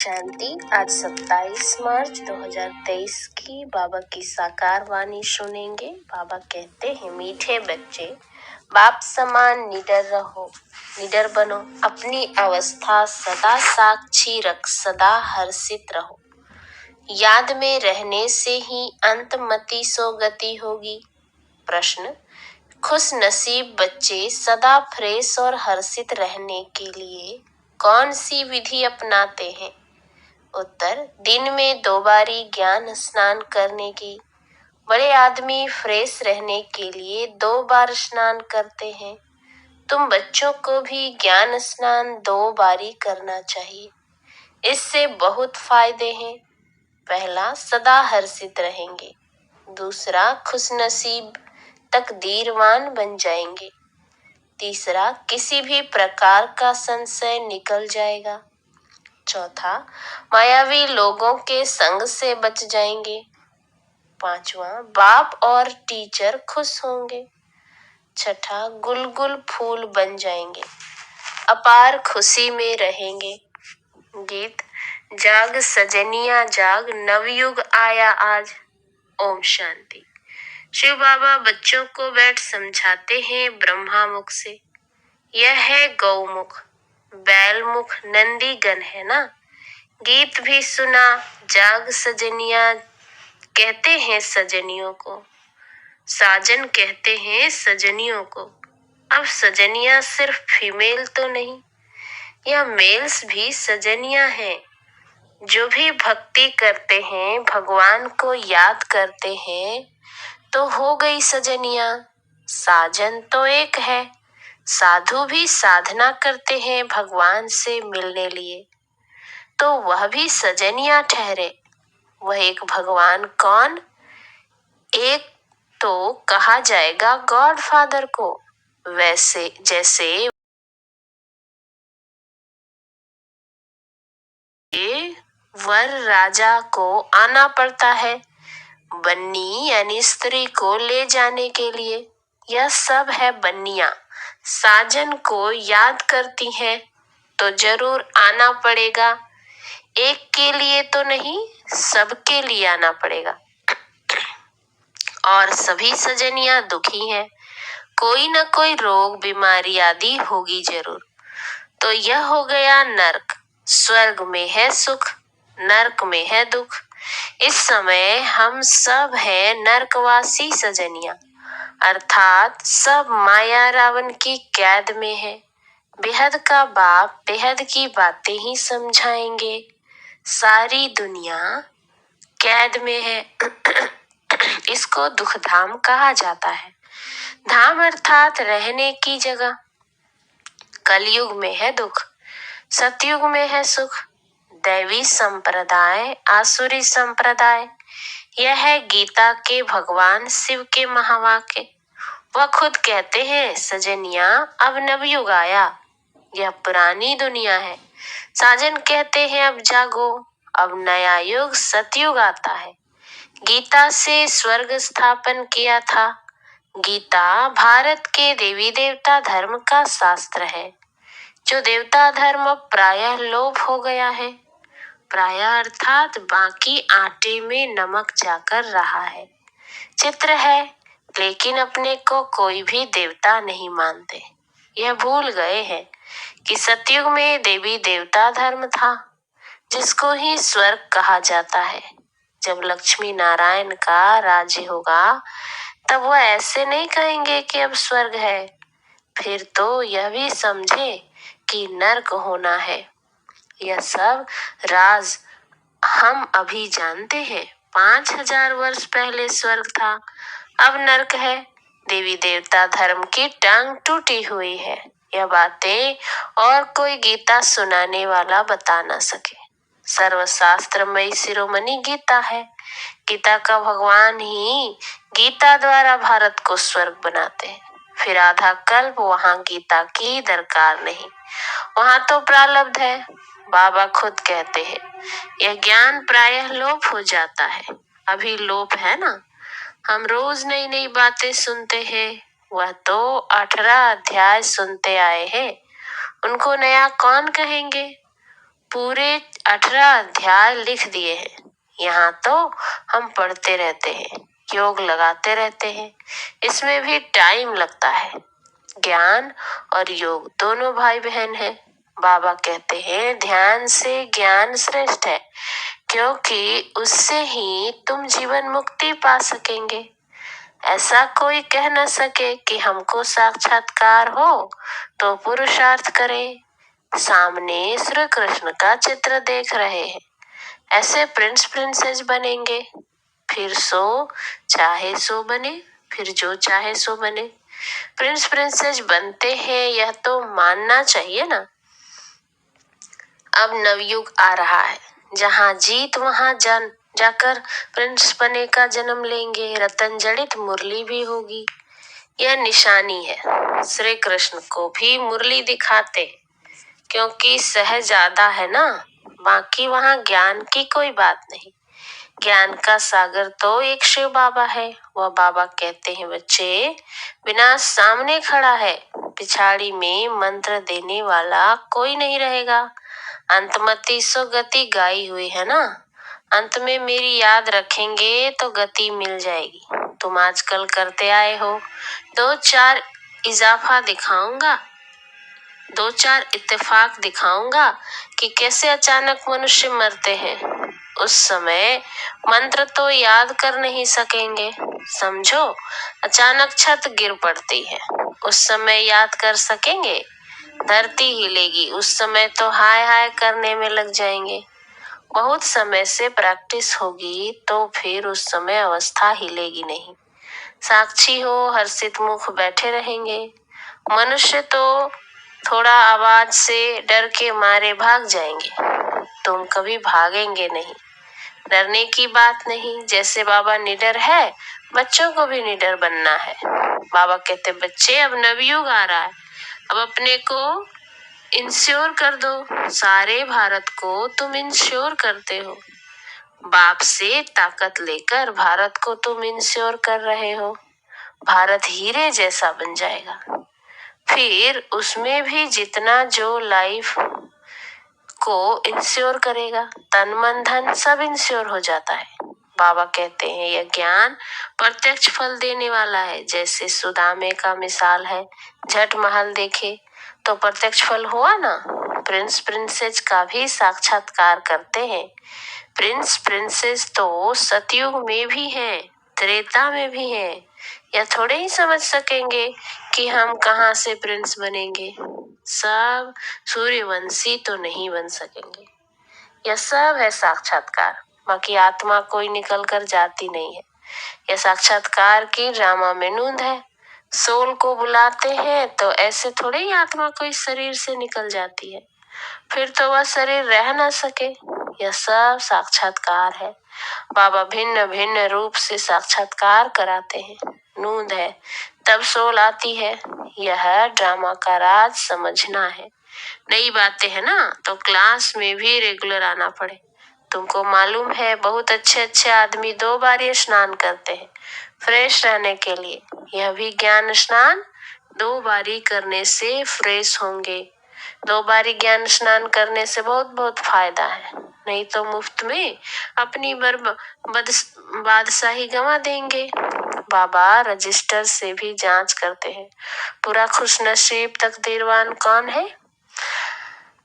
शांति। आज 27 मार्च 2023 की बाबा की साकार वाणी सुनेंगे। बाबा कहते हैं, मीठे बच्चे, बाप समान निडर रहो, निडर बनो, अपनी अवस्था सदा साक्षी रख, सदा हर्षित रहो। याद में रहने से ही अंतमति सो गति होगी। प्रश्न, खुश नसीब बच्चे सदा फ्रेश और हर्षित रहने के लिए कौन सी विधि अपनाते हैं? उत्तर, दिन में 2 बारी ज्ञान स्नान करने की। बड़े आदमी फ्रेश रहने के लिए 2 बार स्नान करते हैं। तुम बच्चों को भी ज्ञान स्नान 2 बारी करना चाहिए। इससे बहुत फायदे हैं। पहला, सदा हर्षित रहेंगे। दूसरा, खुशनसीब तकदीरवान बन जाएंगे। तीसरा, किसी भी प्रकार का संशय निकल जाएगा। चौथा, मायावी लोगों के संग से बच जाएंगे। पांचवा, बाप और टीचर खुश होंगे। छठा, गुलगुल फूल बन जाएंगे, अपार खुशी में रहेंगे। गीत, जाग सजनिया जाग, नवयुग आया आज। ओम शांति। शिव बाबा बच्चों को बैठ समझाते हैं ब्रह्मा मुख से। यह है गौमुख, बैलमुख, नंदी गण है ना। गीत भी सुना, जाग सजनिया कहते हैं सजनियों को, साजन कहते हैं सजनियों को। अब सजनिया सिर्फ फीमेल तो नहीं, यह मेल्स भी सजनिया हैं। जो भी भक्ति करते हैं, भगवान को याद करते हैं, तो हो गई सजनिया। साजन तो एक है, साधु भी साधना करते हैं भगवान से मिलने लिए, तो वह भी सजनिया ठहरे। वह एक भगवान कौन? एक तो कहा जाएगा गॉड फादर को, वैसे जैसे वर राजा को आना पड़ता है बन्नी यानी स्त्री को ले जाने के लिए। यह सब है बन्नियां। साजन को याद करती हैं तो जरूर आना पड़ेगा। एक के लिए तो नहीं, सबके लिए आना पड़ेगा। और सभी सजनियां दुखी हैं, कोई न कोई रोग बीमारी आदि होगी जरूर। तो यह हो गया नरक। स्वर्ग में है सुख, नरक में है दुख। इस समय हम सब हैं नरकवासी सजनिया, अर्थात सब माया रावण की कैद में है। बेहद का बाप बेहद की बातें ही समझाएंगे। सारी दुनिया कैद में है। इसको दुख धाम कहा जाता है। धाम अर्थात रहने की जगह। कलयुग में है दुख, सतयुग में है सुख। दैवी संप्रदाय, आसुरी संप्रदाय, यह है गीता के भगवान शिव के महावाक्य। वह खुद कहते हैं, सजनिया अब नवयुग आया, यह पुरानी दुनिया है। साजन कहते हैं, अब जागो, अब नया युग सतयुग आता है। गीता से स्वर्ग स्थापन किया था। गीता भारत के देवी देवता धर्म का शास्त्र है। जो देवता धर्म प्रायः लोप हो गया है। प्रायः अर्थात बाकी आटे में नमक जाकर रहा है। चित्र है, लेकिन अपने को कोई भी देवता नहीं मानते। यह भूल गए हैं कि सतयुग में देवी देवता धर्म था, जिसको ही स्वर्ग कहा जाता है। जब लक्ष्मी नारायण का राज्य होगा, तब वह ऐसे नहीं कहेंगे कि अब स्वर्ग है। फिर तो यह भी समझे कि नरक होना है। यह सब राज हम अभी जानते हैं। 5000 वर्ष पहले स्वर्ग था, अब नरक है। देवी देवता धर्म की टांग टूटी हुई है। यह बातें और कोई गीता सुनाने वाला बता न सके। सर्वशास्त्रमयी शिरोमणि गीता है। गीता का भगवान ही गीता द्वारा भारत को स्वर्ग बनाते हैं। फिर आधा कल्प वहाँ गीता की दरकार नहीं, वहाँ तो प्रारब्ध है। बाबा खुद कहते हैं, यह ज्ञान प्रायः लोप हो जाता है। अभी लोप है ना। हम रोज नई नई बातें सुनते हैं। वह तो 18 अध्याय सुनते आए हैं, उनको नया कौन कहेंगे। पूरे 18 अध्याय लिख दिए हैं। यहाँ तो हम पढ़ते रहते हैं, योग लगाते रहते हैं, इसमें भी टाइम लगता है। ज्ञान और योग दोनों भाई बहन हैं। बाबा कहते हैं ध्यान से ज्ञान श्रेष्ठ है, क्योंकि उससे ही तुम जीवन मुक्ति पा सकेंगे। ऐसा कोई कह न सके कि हमको साक्षात्कार हो तो पुरुषार्थ करें। सामने श्री कृष्ण का चित्र देख रहे हैं, ऐसे प्रिंस प्रिंसेस बनेंगे, फिर चाहे सो बने, फिर जो चाहे सो बने। प्रिंस प्रिंसेस बनते हैं यह तो मानना चाहिए ना। अब नवयुग आ रहा है, जहाँ जीत वहाँ जाकर प्रिंस बने का जन्म लेंगे। रतन जड़ित मुरली भी होगी, यह निशानी है। श्री कृष्ण को भी मुरली दिखाते, क्योंकि सहजादा है ना। बाकी वहाँ ज्ञान की कोई बात नहीं। ज्ञान का सागर तो एक शिव बाबा है। वह बाबा कहते हैं बच्चे, विनाश सामने खड़ा है, पिछाड़ी में मंत्र देने वाला कोई नहीं रहेगा। अंतमति सो गति गाई हुई है ना। अंत में मेरी याद रखेंगे तो गति मिल जाएगी। तुम आजकल करते आए हो, 2-4 इजाफा दिखाऊंगा, 2-4 इत्तेफाक दिखाऊंगा कि कैसे अचानक मनुष्य मरते हैं। उस समय मंत्र तो याद कर नहीं सकेंगे। समझो, अचानक छत गिर पड़ती है, उस समय याद कर सकेंगे? धरती हिलेगी, उस समय तो हाय हाय करने में लग जाएंगे। बहुत समय से प्रैक्टिस होगी तो फिर उस समय अवस्था हिलेगी नहीं। साक्षी हो हर्षित मुख बैठे रहेंगे। मनुष्य तो थोड़ा आवाज से डर के मारे भाग जाएंगे, तुम कभी भागेंगे नहीं। डरने की बात नहीं, जैसे बाबा निडर है, बच्चों को भी निडर बनना है। बाबा कहते बच्चे अब नवयुग आ रहा है, अब अपने को इंश्योर कर दो। सारे भारत को तुम इंश्योर करते हो, बाप से ताकत लेकर भारत को तुम इंश्योर कर रहे हो। भारत हीरे जैसा बन जाएगा, फिर उसमें भी जितना जो लाइफ को इंश्योर करेगा, तन मन धन सब इंश्योर हो जाता है। बाबा कहते हैं यह ज्ञान प्रत्यक्ष फल देने वाला है। जैसे सुदामे का मिसाल है, झट महल देखे तो प्रत्यक्ष फल हुआ ना। प्रिंस प्रिंसेस का भी साक्षात्कार करते हैं। प्रिंस प्रिंसेस तो सतयुग में भी हैं, त्रेता में भी हैं। यह थोड़े ही समझ सकेंगे कि हम कहाँ से प्रिंस बनेंगे। सब सूर्यवंशी तो नहीं बन सकेंगे। यह सब है साक्षात्कार, बाकी आत्मा कोई निकल कर जाती नहीं है। यह साक्षात्कार की ड्रामा में नूंद है। सोल को बुलाते हैं तो ऐसे थोड़े ही आत्मा कोई शरीर से निकल जाती है, फिर तो वह शरीर रह ना सके। यह सब साक्षात्कार है। बाबा भिन्न भिन्न रूप से साक्षात्कार कराते हैं। नूंद है तब सोल आती है। यह ड्रामा का राज समझना है। नई बातें है ना, तो क्लास में भी रेगुलर आना पड़े। तुमको मालूम है बहुत अच्छे अच्छे आदमी 2 बार ये स्नान करते हैं फ्रेश रहने के लिए। यह भी ज्ञान स्नान 2 बारी करने से फ्रेश होंगे। 2 बारी ज्ञान स्नान करने से बहुत बहुत फायदा है, नहीं तो मुफ्त में अपनी बादशाही गंवा देंगे। बाबा रजिस्टर से भी जांच करते हैं, पूरा खुशनसीब तकदीरवान कौन है।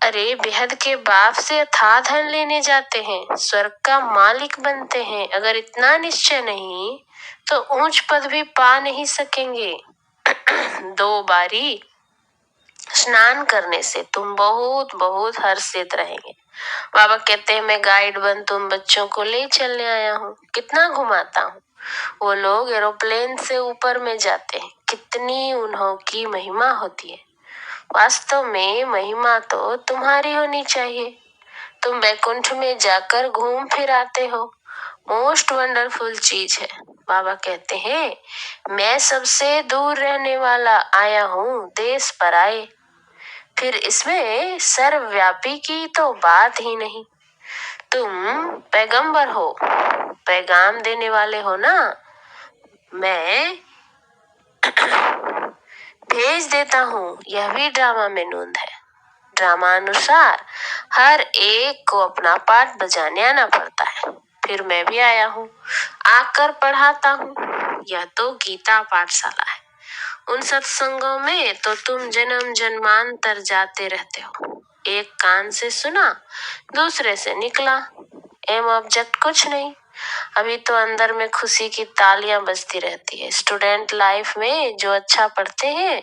अरे बेहद के बाप से अथाह धन लेने जाते हैं, स्वर्ग का मालिक बनते हैं। अगर इतना निश्चय नहीं तो ऊंच पद भी पा नहीं सकेंगे। 2 बारी स्नान करने से तुम बहुत बहुत हर्षित रहेंगे। बाबा कहते हैं मैं गाइड बन तुम बच्चों को ले चलने आया हूँ, कितना घुमाता हूँ। वो लोग एरोप्लेन से ऊपर में जाते हैं, कितनी उन्हों की महिमा होती है। वास्तव में महिमा तो तुम्हारी होनी चाहिए। तुम बैकुंठ में जाकर घूम फिर आते हो, मोस्ट वंडरफुल चीज है। बाबा कहते हैं मैं सबसे दूर रहने वाला आया हूँ देश पर आए। फिर इसमें सर्वव्यापी की तो बात ही नहीं। तुम पैगंबर हो, पैगाम देने वाले हो ना। मैं भेज देता हूँ, यह भी ड्रामा में नूंद है। ड्रामानुसार हर एक को अपना पाठ बजाने आना पड़ता है। फिर मैं भी आया हूँ, आकर पढ़ाता हूँ। यह तो गीता पाठशाला है। उन सत्संगों में तो तुम जन्म जन्मांतर जाते रहते हो। एक कान से सुना, दूसरे से निकला, एम ऑब्जेक्ट कुछ नहीं। अभी तो अंदर में खुशी की तालियां बजती रहती है। स्टूडेंट लाइफ में जो अच्छा पढ़ते हैं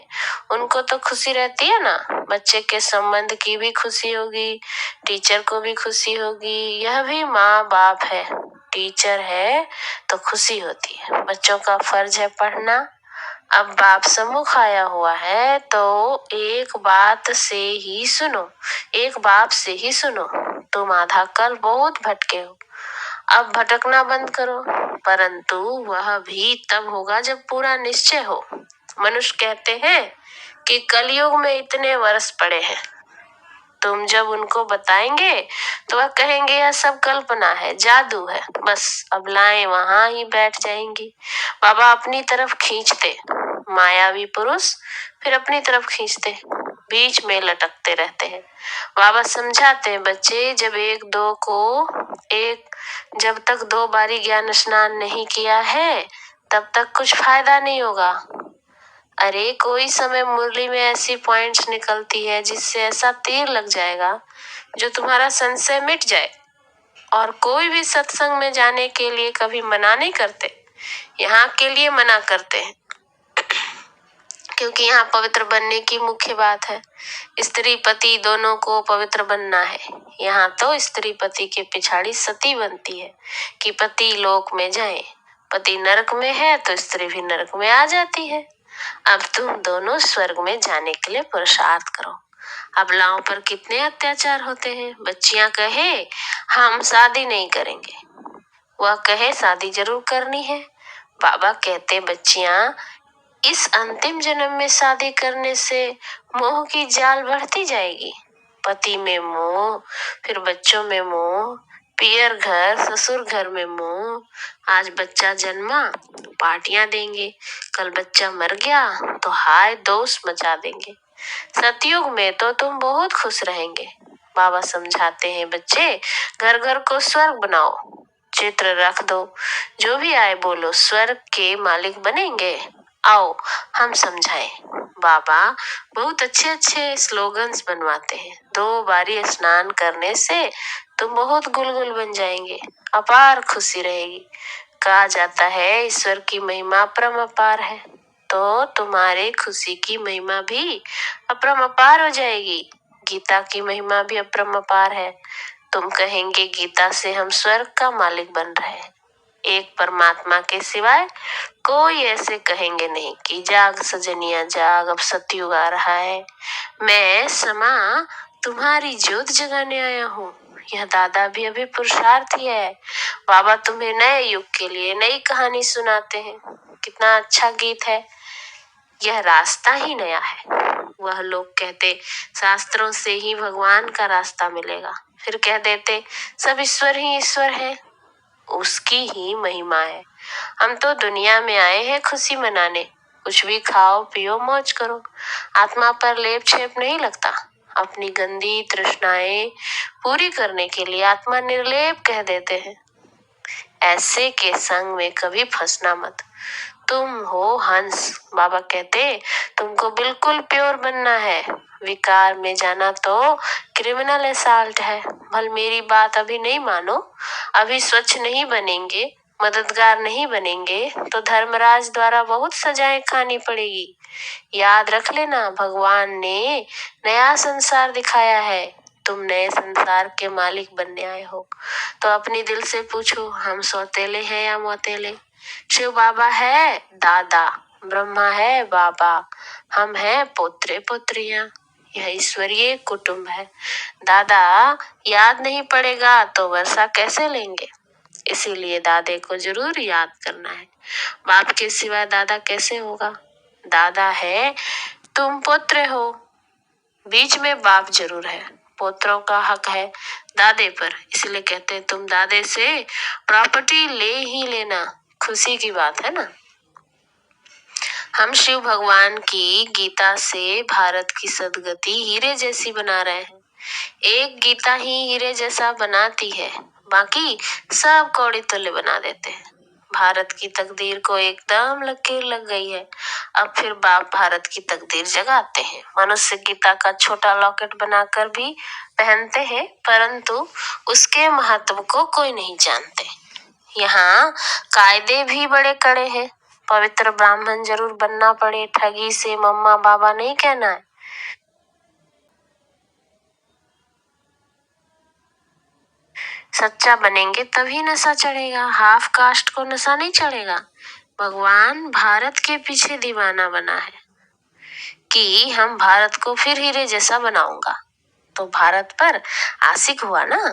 उनको तो खुशी रहती है ना। बच्चे के संबंध की भी खुशी होगी, टीचर को भी खुशी होगी। यह भी माँ बाप है, टीचर है तो खुशी होती है। बच्चों का फर्ज है पढ़ना। अब बाप सम्मुख आया हुआ है तो एक बात से ही सुनो, एक बाप से ही सुनो। तुम आधा कल बहुत भटके हो, अब भटकना बंद करो। परंतु वह भी तब होगा जब पूरा निश्चय हो। मनुष्य कहते हैं कि कलयुग में इतने वर्ष पड़े हैं। तुम जब उनको बताएंगे तो वह कहेंगे यह सब कल्पना है, जादू है, बस अब लाएं वहां ही बैठ जाएंगी। बाबा अपनी तरफ खींचते, मायावी पुरुष फिर अपनी तरफ खींचते, बीच में लटकते रहते हैं। बाबा समझाते हैं, बच्चे जब तक 2 बारी ज्ञान स्नान नहीं किया है तब तक कुछ फायदा नहीं होगा। अरे कोई समय मुरली में ऐसी पॉइंट्स निकलती है जिससे ऐसा तीर लग जाएगा जो तुम्हारा संशय मिट जाए। और कोई भी सत्संग में जाने के लिए कभी मना नहीं करते, यहाँ के लिए मना करते हैं क्योंकि यहाँ पवित्र बनने की मुख्य बात है। स्त्री पति दोनों को पवित्र बनना है। यहाँ तो स्त्री पति के पिछाड़ी सती बनती है कि पति लोक में जाए। पति नरक में है तो स्त्री भी नरक में आ जाती है। अब तुम दोनों स्वर्ग में जाने के लिए पुरुषार्थ करो। अबलाओं पर कितने अत्याचार होते हैं। बच्चियां कहे हम शादी नहीं करेंगे, वह कहे शादी जरूर करनी है। बाबा कहते बच्चियां इस अंतिम जन्म में शादी करने से मोह की जाल बढ़ती जाएगी। पति में मोह, फिर बच्चों में मोह, पियर घर ससुर घर में मोह। आज बच्चा जन्मा पार्टियां देंगे, कल बच्चा मर गया तो हाय दोष मचा देंगे। सतयुग में तो तुम बहुत खुश रहेंगे। बाबा समझाते हैं, बच्चे घर घर को स्वर्ग बनाओ, चित्र रख दो, जो भी आए बोलो स्वर्ग के मालिक बनेंगे। आओ हम समझाएं। बाबा बहुत अच्छे अच्छे स्लोगन्स बनवाते हैं। 2 बारी स्नान करने से तुम बहुत गुलगुल बन जाएंगे, अपार खुशी रहेगी। कहा जाता है ईश्वर की महिमा अपरंपार है, तो तुम्हारे खुशी की महिमा भी अपरंपार हो जाएगी। गीता की महिमा भी अपरंपार है। तुम कहेंगे गीता से हम स्वर्ग का मालिक बन रहे हैं। एक परमात्मा के सिवाय कोई ऐसे कहेंगे नहीं कि जाग सजनिया जाग, अब सतयुग आ रहा है, मैं समा तुम्हारी ज्योत जगाने आया हूँ। यह दादा भी अभी पुरुषार्थी है। बाबा तुम्हें नए युग के लिए नई कहानी सुनाते हैं। कितना अच्छा गीत है। यह रास्ता ही नया है। वह लोग कहते शास्त्रों से ही भगवान का रास्ता मिलेगा, फिर कह देते सब ईश्वर ही ईश्वर है, उसकी ही महिमा है। हम तो दुनिया में आए हैं खुशी मनाने। कुछ भी खाओ पियो मौज करो, आत्मा पर लेप छेप नहीं लगता। अपनी गंदी तृष्णाएं पूरी करने के लिए आत्मा निर्लेप कह देते हैं। ऐसे के संग में कभी फंसना मत। तुम हो हंस। बाबा कहते तुमको बिल्कुल प्योर बनना है। विकार में जाना तो क्रिमिनल असॉल्ट है। भल मेरी बात अभी नहीं मानो, अभी स्वच्छ नहीं बनेंगे, मददगार नहीं बनेंगे तो धर्मराज द्वारा बहुत सजाएं खानी पड़ेगी। याद रख लेना भगवान ने नया संसार दिखाया है, तुम नए संसार के मालिक बनने आए हो। तो अपनी दिल से पूछो हम सौतेले हैं या मौतेले। शिव बाबा है दादा, ब्रह्मा है बाबा, हम हैं पोत्रे पोत्रियां। यह ईश्वरीय कुटुंब है। दादा याद नहीं पड़ेगा तो वर्षा कैसे लेंगे। इसीलिए दादे को जरूर याद करना है। बाप के सिवा दादा कैसे होगा। दादा है, तुम पुत्र हो, बीच में बाप जरूर है। पोत्रों का हक है दादे पर, इसलिए कहते हैं तुम दादे से प्रॉपर्टी ले ही लेना। खुशी की बात है ना। हम शिव भगवान की गीता से भारत की सदगति हीरे जैसी बना रहे हैं। एक गीता ही हीरे जैसा बनाती है, बाकी सब कौड़ी तुल्य बना देते हैं। भारत की तकदीर को एकदम लकीर लग गई है। अब फिर बाप भारत की तकदीर जगाते हैं। मनुष्य गीता का छोटा लॉकेट बनाकर भी पहनते हैं, परंतु उसके महत्व को कोई नहीं जानते। यहाँ कायदे भी बड़े कड़े हैं। पवित्र ब्राह्मण जरूर बनना पड़े, ठगी से मम्मा बाबा नहीं कहना है। सच्चा बनेंगे तभी नशा चढ़ेगा, हाफ कास्ट को नशा नहीं चढ़ेगा। भगवान भारत के पीछे दीवाना बना है कि हम भारत को फिर हीरे जैसा बनाऊंगा। तो भारत पर आशिक हुआ ना,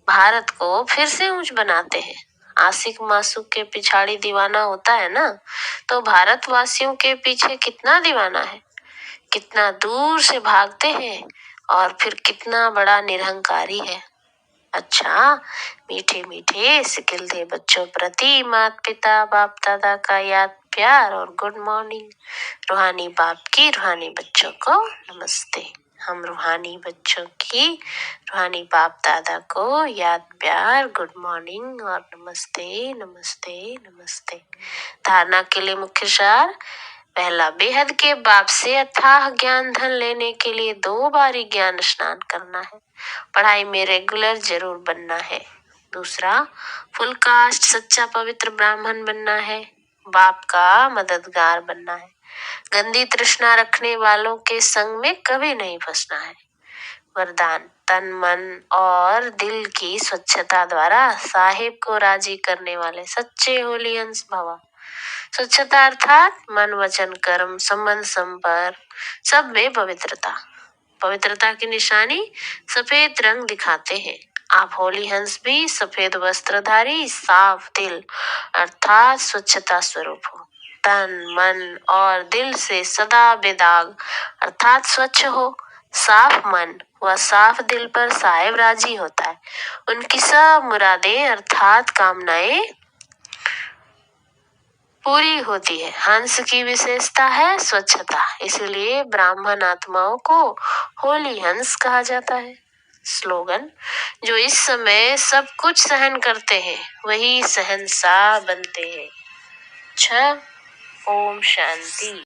भारत को फिर से ऊंच बनाते हैं। आशिक मासूक के पिछाड़ी दीवाना होता है ना, तो भारतवासियों के पीछे कितना दीवाना है, कितना दूर से भागते हैं और फिर कितना बड़ा निरहंकारी है। अच्छा, मीठे मीठे सिकिल दे बच्चों प्रति माता पिता बाप दादा का याद प्यार और गुड मॉर्निंग। रूहानी बाप की रूहानी बच्चों को नमस्ते। हम रूहानी बच्चों की रूहानी बाप दादा को याद प्यार गुड मॉर्निंग और नमस्ते नमस्ते नमस्ते। धारणा के लिए मुख्य सार। पहला, बेहद के बाप से अथाह ज्ञान धन लेने के लिए 2 बारी ज्ञान स्नान करना है। पढ़ाई में रेगुलर जरूर बनना है। दूसरा, फुल कास्ट सच्चा पवित्र ब्राह्मण बनना है। बाप का मददगार बनना है। गंदी तृष्णा रखने वालों के संग में कभी नहीं फंसना है। वरदान, तन मन और दिल की स्वच्छता द्वारा साहिब को राजी करने वाले सच्चे होली अंश भव। स्वच्छता अर्थात मन वचन कर्म संबंध संपर्क सब में पवित्रता। पवित्रता की निशानी सफेद रंग दिखाते हैं। आप होली हंस भी सफेद वस्त्रधारी साफ दिल अर्थात स्वच्छता स्वरूप हो। तन मन और दिल से सदा बेदाग अर्थात स्वच्छ हो। साफ मन व साफ दिल पर साहिब राजी होता है। उनकी सब मुरादें अर्थात कामनाएं पूरी होती है। हंस की विशेषता है स्वच्छता, इसलिए ब्राह्मण आत्माओं को होली हंस कहा जाता है। स्लोगन, जो इस समय सब कुछ सहन करते हैं वही सहनशाह बनते हैं। ओम शांति।